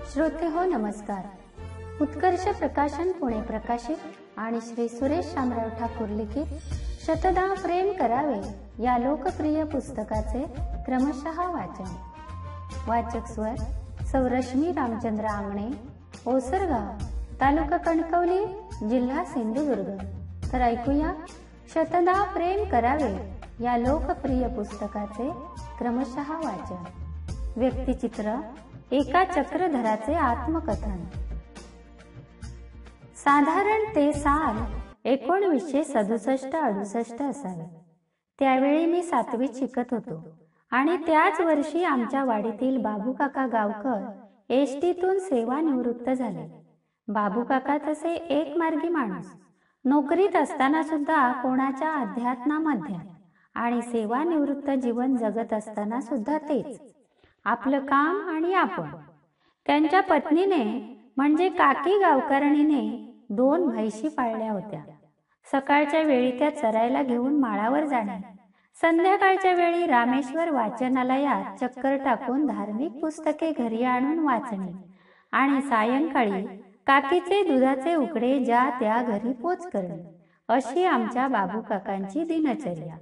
श्रोते हो नमस्कार. उत्कर्ष प्रकाशन पुणे प्रकाशित आणि श्री सुरेश शामराव ठाकूर लिखित शतदा प्रेम करावे या लोकप्रिय पुस्तकाचे क्रमशः वाचन. वाचक स्वर सौरश्मी रामचंद्र आंगणे, ओसरगाव, तालुका कणकवली, जिल्हा सिंधुदुर्ग. तर ऐकूया शतदा प्रेम करावे या लोकप्रिय पुस्तकाचे क्रमशः वाचन. व्यक्तिचित्र एका चक्रधराचे आत्मकथन. साधारण ते साल 1967-68 असावे. त्यावेळी मी 7वीत शिकत होतो आणि त्याच वर्षी आमच्या वाडीतील बाबू काका गावकर एसटीतून सेवानिवृत्त झाले. बाबू काका तसे एकमार्गी माणूस, नोकरीत असताना सुद्धा कोणाच्या अध्यात्मामध्ये आणि सेवानिवृत्त जीवन जगत असताना सुद्धा तेच, आपलं काम आणि आपण. त्यांच्या पत्नीने म्हणजे काकी गावकरणीने 2 म्हैशी पाळल्या होत्या. सकाळच्या वेळी त्या चरायला घेऊन माळावर जाणे, संध्याकाळच्या वेळी रामेश्वर वाचनालयात चक्कर टाकून धार्मिक पुस्तके घरी आणून वाचणे आणि सायंकाळी काकीचे दुधाचे उकडे ज्या त्या घरी पोच करणे, अशी आमच्या बाबू काकांची दिनचर्या.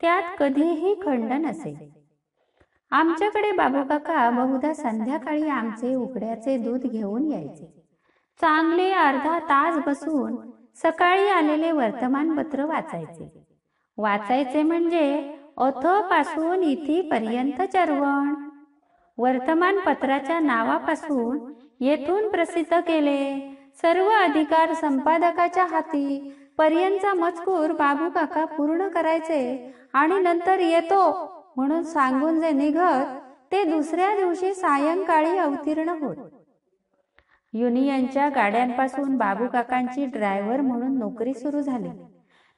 त्यात कधीही खंड नसे. आमच्याकडे बाबू काका बहुधा संध्याकाळी आमचे उकड्याचे दूध घेऊन यायचे. चांगले अर्धा तास बसून सकाळी आलेले वर्तमानपत्र वाचायचे म्हणजे अथ पासून इथी पर्यंत चरवण. वर्तमानपत्राच्या नावापासून येथून प्रसिद्ध केले सर्व अधिकार संपादकाच्या हाती पर्यंतचा मजकूर बाबू काका पूर्ण करायचे आणि नंतर येतो म्हणून सांगून जे निघत ते दुसऱ्या दिवशी सायंकाळी अवतीर्ण होत. युनियनच्या गाड्यांपासून बाबू काकांची ड्रायव्हर म्हणून नोकरी सुरू झाली.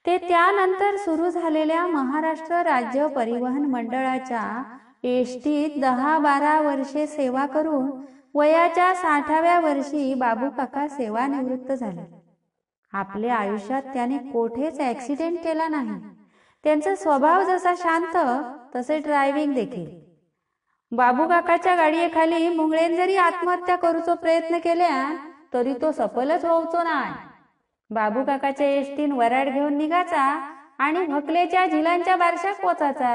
ते त्यानंतर सुरू झालेल्या महाराष्ट्र राज्य परिवहन मंडळाच्या एसटीत 10-12 वर्षे सेवा करून वयाच्या 60व्या वर्षी बाबू काका सेवानिवृत्त झाले. आपल्या आयुष्यात त्याने कोठेच ऍक्सिडेंट केला नाही. त्यांचा स्वभाव जसा शांत तसे ड्रायव्हिंग देखील. बाबू काकाच्या गाडीखाली मुंगळेन जरी आत्महत्या करूचो प्रयत्न केल्या तरी तो सफलच होऊचो नाही. बाबू काकाच्या एसटीन वराड घेऊन निघाचा आणि भकलेच्या झिलांच्या बारशात पोचायचा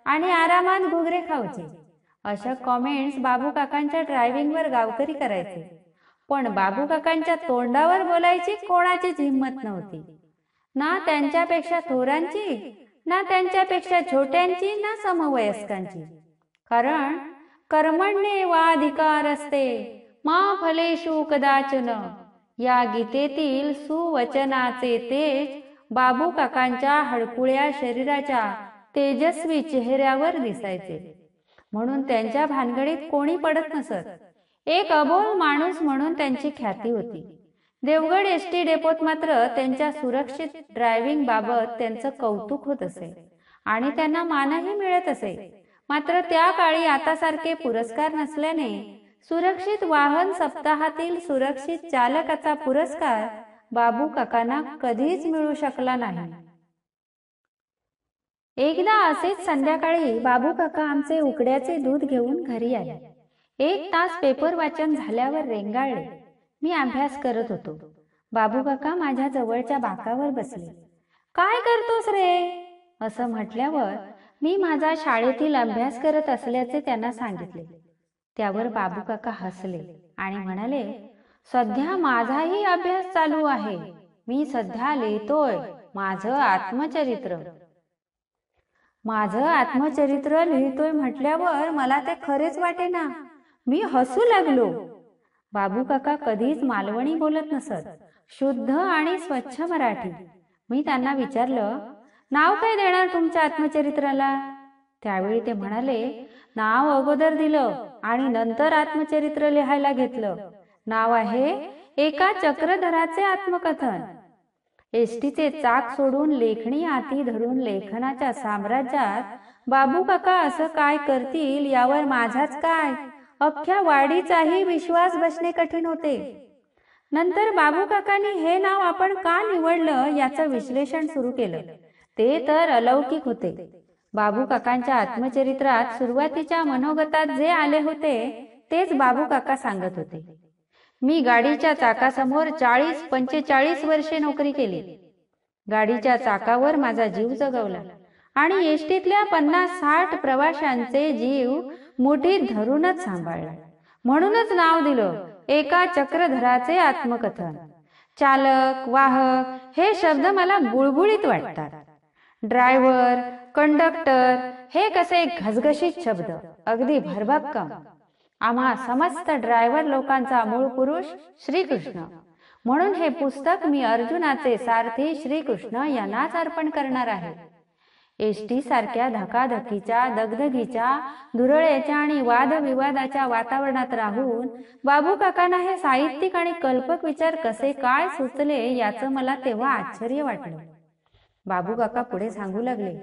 आणि आरामात घुगरे खाऊचे. अशा कॉमेंट्स बाबू काकांच्या ड्रायव्हिंगवर गावकरी करायचे. पण बाबू काकांच्या तोंडावर बोलायची कोणाचीच हिंमत नव्हती. ना त्यांच्यापेक्षा थोरांची, ना त्यांच्यापेक्षा छोट्यांची, ना समवयस्कांची. कारण कर्मण्ये वाधिकार असते मा फलेषु कदाचन या गीतेतील सुवचनाचे तेज बाबू काकांच्या हडकुळ्या शरीराच्या तेजस्वी चेहऱ्यावर दिसायचे. म्हणून त्यांच्या भानगडीत कोणी पडत नसत. एक अबोल माणूस म्हणून त्यांची ख्याती होती. देवगड एसटी डेपोत मात्र त्यांच्या सुरक्षित ड्रायव्हिंग बाबत त्यांचं कौतुक होत असे आणि त्यांना मानही मिळत असे. मात्र त्या काळी आतासारखे पुरस्कार नसल्याने सुरक्षित वाहन सप्ताहातील सुरक्षित चालकाचा पुरस्कार बाबू काकांना कधीच मिळू शकला नाही. एकदा असेच संध्याकाळी बाबू काका आमचे उकड्याचे दूध घेऊन घरी आले. 1 तास पेपर वाचन झाल्यावर रेंगाळले. मी अभ्यास करत होतो. बाबू काका माझ्या जवळच्या बाकावर बसले. काय करतोस रे असं म्हटल्यावर मी माझा शाळेतील अभ्यास करत असल्याचे त्यांना सांगितले. त्यावर बाबू काका हसले आणि म्हणाले, सध्या माझाही अभ्यास चालू आहे. मी सध्या लिहितोय माझं आत्मचरित्र. माझं आत्मचरित्र लिहितोय म्हटल्यावर मला ते खरेच वाटेना. मी हसू लागलो. बाबू काका कधीच मालवणी बोलत नसत, शुद्ध आणि स्वच्छ मराठी. मी त्यांना विचारलं, नाव काय देणार तुमच्या आत्मचरित्राला? त्यावेळी ते म्हणाले, नाव अगोदर दिलं आणि नंतर आत्मचरित्र लिहायला घेतलं. नाव आहे एका चक्रधराचे आत्मकथन. एसटीचे चाक सोडून लेखणी हाती धरून लेखनाच्या साम्राज्यात बाबू काका असं काय करतील यावर माझाच काय अख्ख्या वाडीचाही विश्वास बसणे कठीण होते. नंतर बाबू काकांनी हे नाव आपण का निवडलं याचं विश्लेषण सुरू केलं. ते तर अलौकिक होते. बाबू काकांच्या आत्मचरित्रात सुरुवातीच्या मनोगतात जे आले होते तेच बाबू काका सांगत होते. मी गाडीच्या चाकासमोर 40-45 वर्षे नोकरी केली. गाडीच्या चाकावर माझा जीव जगवला आणि एसटीतल्या 50-60 प्रवाशांचे जीव मुठीत धरूनच सांभाळला. म्हणूनच नाव दिलं एका चक्रधराचे आत्मकथन. चालक, वाहक हे शब्द मला गुळगुळीत वाटतात. ड्रायव्हर, कंडक्टर हे कसे घसघशीत शब्द, अगदी भरभक्कम. आम्हा समस्त ड्रायव्हर लोकांचा मूळ पुरुष श्रीकृष्ण. म्हणून हे पुस्तक मी अर्जुनाचे सारथी श्रीकृष्ण यांनाच अर्पण करणार आहे. एसटी सारख्या धकाधकीच्या, दगदगीच्या, धुरळ्याच्या आणि वादविवादाच्या वातावरणात राहून बाबू काकांना हे साहित्यिक आणि कल्पक विचार कसे काय सुचले याचं मला तेव्हा आश्चर्य वाटलं. बाबू काका पुढे सांगू लागले,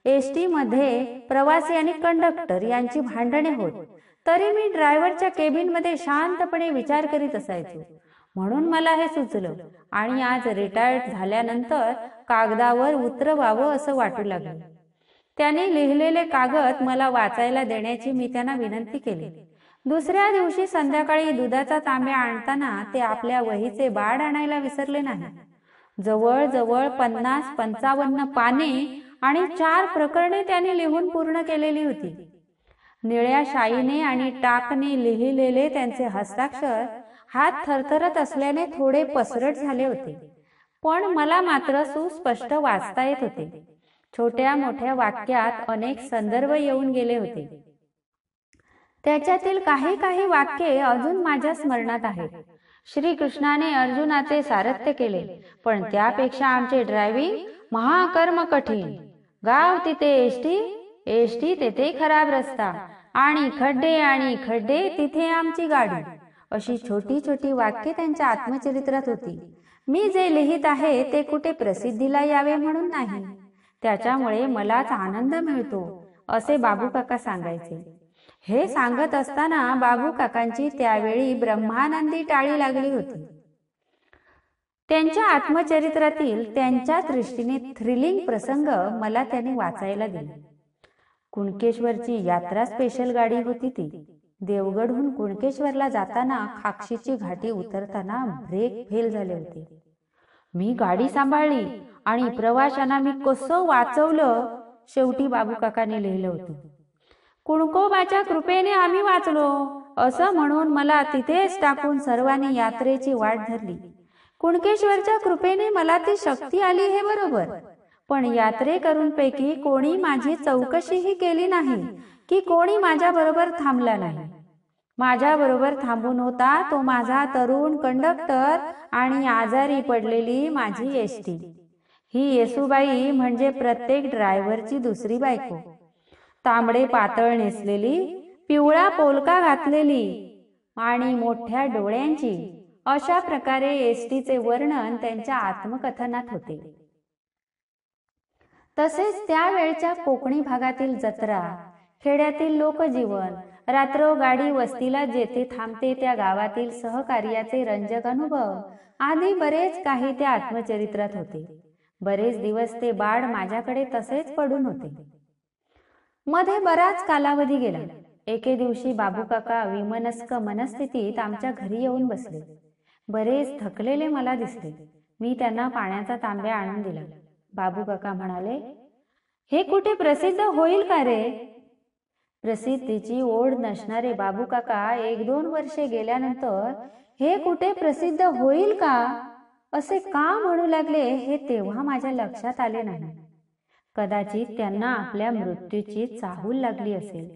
एसटी मध्ये प्रवासी आणि कंडक्टर यांची भांडणे होत, तरी मी ड्रायव्हरच्या केबिन मध्ये शांतपणे विचार करीत असायचो. म्हणून मला हे सुचलं आणि आज रिटायर्ड झाल्यानंतर कागदावर उतरवावं असं वाटू लागलं. त्यांनी लिहिलेले कागद मला वाचायला देण्याची मी त्यांना विनंती केली. दुसऱ्या दिवशी संध्याकाळी दुधाचा तांब्या आणताना ते आपल्या वहीचे बाड आणायला विसरले नाही. जवळजवळ 50-55 पाने आणि 4 प्रकरणे त्यांनी लिहून पूर्ण केलेली होती. निळ्या शाईने आणि टाकने लिहिलेले त्यांचे हस्ताक्षर हात थरथरत असल्याने थोडे पसरट झाले होते, पण मला मात्र सुस्पष्ट वाचता येत होते. छोट्या मोठ्या वाक्यात अनेक संदर्भ येऊन गेले होते. त्याच्यातील काही काही वाक्ये अजून माझ्या स्मरणात आहेत. श्रीकृष्णाने अर्जुनाचे सारथ्य केले, पण त्यापेक्षा आमचे ड्रायव्हिंग महाकर्म कठीण. गाव तिथे एसटी, एसटी तेथे खराब रस्ता आणि खड्डे तिथे आमची गाडी. अशी छोटी छोटी वाक्ये त्यांच्या आत्मचरित्रात होती. मी जे लिहित आहे ते कुठे प्रसिद्धीला यावे म्हणून नाही, त्याच्यामुळे मलाच आनंद मिळतो असे बाबू काका सांगायचे. हे सांगत असताना बाबू काकांची त्यावेळी ब्रह्मानंदी टाळी लागली होती. त्यांच्या आत्मचरित्रातील त्यांच्या दृष्टीने थ्रिलिंग प्रसंग मला त्यांनी वाचायला दिले. कुणकेश्वरची यात्रा स्पेशल गाडी होती ती. देवगडहून कुणकेश्वरला जाताना खाक्षीची घाटी उतरताना ब्रेक फेल झाले होते. मी गाडी सांभाळली आणि प्रवाशांना मी कसं वाचवलं शेवटी बाबू काकाने लिहिलं होतं. कुणकोबाच्या कृपेने आम्ही वाचलो असं म्हणून मला तिथेच टाकून सर्वांनी यात्रेची वाट धरली. कुणकेश्वरच्या कृपेने मला ती शक्ती आली हे बरोबर, पण यात्रेकरूंपैकी कोणी माझी चौकशीही केली नाही की कोणी माझ्या बरोबर थांबला नाही. माझ्या बरोबर थांबून होता तो माझा तरुण कंडक्टर आणि आजारी पडलेली माझी एसटी. ही येसूबाई म्हणजे प्रत्येक ड्रायव्हरची दुसरी बायको. तांबडे पातळ नेसलेली, पिवळा पोलका घातलेली आणि मोठ्या डोळ्यांची, अशा प्रकारे एसटीचे वर्णन त्यांच्या आत्मकथनात होते. तसेच त्यावेळच्या कोकणी भागातील जत्रा, खेड्यातील लोकजीवन, रात्रगाडी वस्तीला जेथे थांबते त्या गावातील सहकार्याचे रंजक अनुभव आदी बरेच काही त्या आत्मचरित्रात होते. बरेच दिवस ते बाळ माझ्याकडे तसेच पडून होते. मध्ये बराच कालावधी गेला. एके दिवशी बाबू काका विमनस्क मनस्थितीत आमच्या घरी येऊन बसले. बरेच थकलेले मला दिसले. मी त्यांना पाण्याचा तांब्या आणून दिला. बाबू काका म्हणाले, हे कुठे प्रसिद्ध होईल का रे? प्रसिद्धीची ओढ नसणारे बाबू काका 1-2 वर्षे गेल्यानंतर हे कुठे प्रसिद्ध होईल का असे का म्हणू लागले हे तेव्हा माझ्या लक्षात आले नाही. कदाचित त्यांना आपल्या मृत्यूची चाहूल लागली असेल.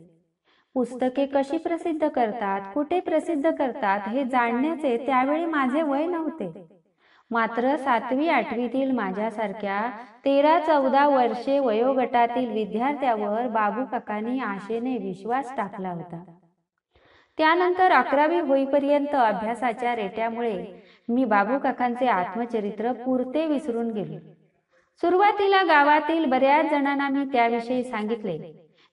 पुस्तके कशी प्रसिद्ध करतात, कुठे प्रसिद्ध करतात हे जाणण्याचे त्यावेळी माझे वय नव्हते. मात्र 7वी-8वीतील माझ्यासारख्या 13-14 वर्षे वयोगटातील विद्यार्थ्यावर बाबू काकांनी आशेने विश्वास टाकला होता. त्यानंतर 11वी होईपर्यंत अभ्यासाच्या रेट्यामुळे मी बाबू काकांचे आत्मचरित्र पुरते विसरून गेलो. सुरुवातीला गावातील बऱ्याच जणांना मी त्याविषयी सांगितले.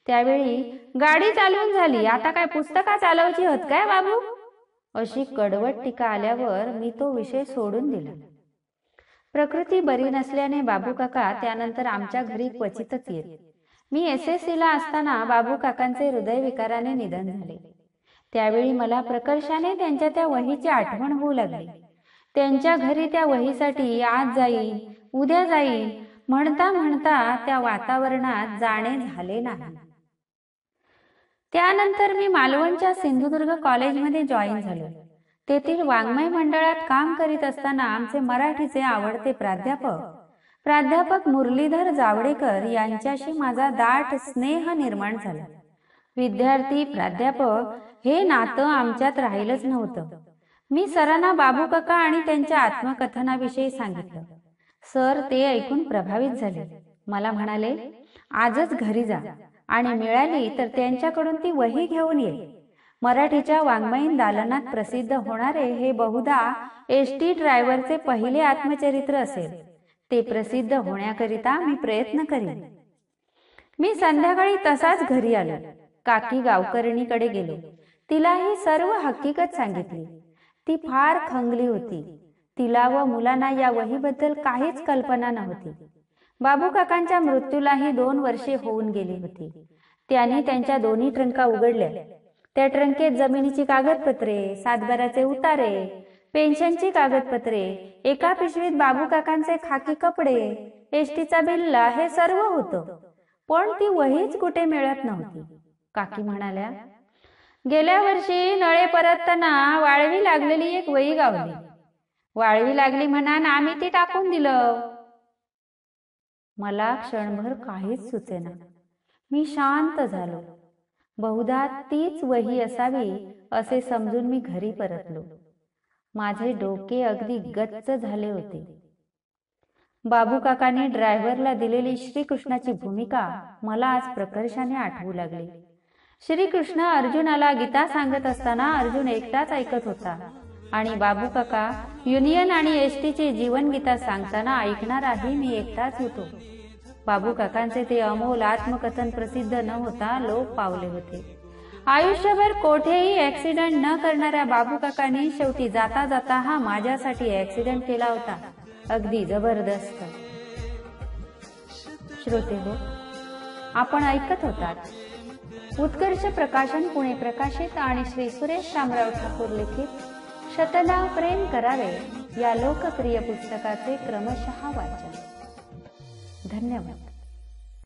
त्यावेळी गाडी चालवून झाली, आता काय पुस्तका चालवायची होत काय बाबू, अशी कडवट टीका आल्यावर मी तो विषय सोडून दिला. प्रकृती बरी नसल्याने बाबू काका त्यानंतर आमच्या घरी क्वचितच येत. मी SSCला असताना बाबू काकांचे हृदयविकाराने निधन झाले. त्यावेळी मला प्रकर्षाने त्यांच्या त्या वहीची आठवण होऊ लागली. त्यांच्या घरी त्या वहीसाठी आज जाईन, उद्या जाईन म्हणता म्हणता त्या वातावरणात जाणे झाले नाही. त्यानंतर मी मालवणच्या सिंधुदुर्ग कॉलेजमध्ये जॉईन झालो. तेथील वाङ्मय मंडळात काम करीत असताना आमचे मराठीचे आवडते प्राध्यापक मुरलीधर जावडेकर यांच्याशी माझा दाट स्नेह निर्माण झाला. विद्यार्थी प्राध्यापक हे नातं आमच्यात राहिलंच नव्हतं. मी सरांना बाबू काका आणि त्यांच्या आत्मकथनाविषयी सांगितलं. सर ते ऐकून प्रभावित झाले. मला म्हणाले, आजच घरी जा आणि मिळाली तर त्यांच्याकडून ती वही घेऊन ये. मराठीच्या वाङ्मयीन दालनात प्रसिद्ध होणारे हे बहुधा एसटी ड्रायव्हरचे पहिले आत्मचरित्र असेल. ते प्रसिद्ध होण्याकरिता मी प्रयत्न करीन. मी संध्याकाळी तसाच घरी आलो. काकी गावकरणीकडे गेलो. तिला ही सर्व हकीकत सांगितली. ती फार खंगली होती. तिला व मुलांना या वहीबद्दल काहीच कल्पना नव्हती. बाबू काकांच्या मृत्यूलाही 2 वर्षे होऊन गेली होती. त्यांनी त्यांच्या दोन्ही ट्रंका उघडल्या. त्या ट्रंकेत जमिनीची कागदपत्रे, सातबाराचे उतारे, पेन्शनची कागदपत्रे, एका पिशवीत बाबू काकांचे खाकी कपडे, एसटीचा बिल्ला हे सर्व होतं. पण ती वहीच कुठे मिळत नव्हती. काकी म्हणाल्या, गेल्या वर्षी नळे परतताना वाळवी लागलेली एक वही गावली. वाळवी लागली म्हणान आम्ही ती टाकून दिलं. मला क्षणभर काहीच सुचेना. मी शांत झालो. बहुधा तीच वही असावी असे समजून मी घरी परतलो. माझे डोके अगदी गच्च झाले होते. बाबू काकाने ड्रायव्हरला दिलेली श्रीकृष्णाची भूमिका मला आज प्रकर्षाने आठवू लागली. श्रीकृष्ण अर्जुनाला गीता सांगत असताना अर्जुन एकटाच ऐकत होता आणि बाबू काका युनियन आणि एसटीची जीवन गीता सांगताना ऐकणाराही मी एकटाच होतो. बाबू काकांचे ते अमोल आत्मकथन प्रसिद्ध न होता लोप पावले होते. आयुष्यभर कोठेही ऍक्सिडेंट न करणाऱ्या बाबू काकांनी शेवटी जाता जाता हा माझ्यासाठी ऍक्सिडेंट केला होता. अगदी जबरदस्त. श्रोते हो, आपण ऐकत होतात उत्कर्ष प्रकाशन पुणे प्रकाशित आणि श्री सुरेश शामराव ठाकूर लिखित शतनाव प्रेम करावे या लोकप्रिय पुस्तकाचे क्रमशः वाचन. धन्यवाद.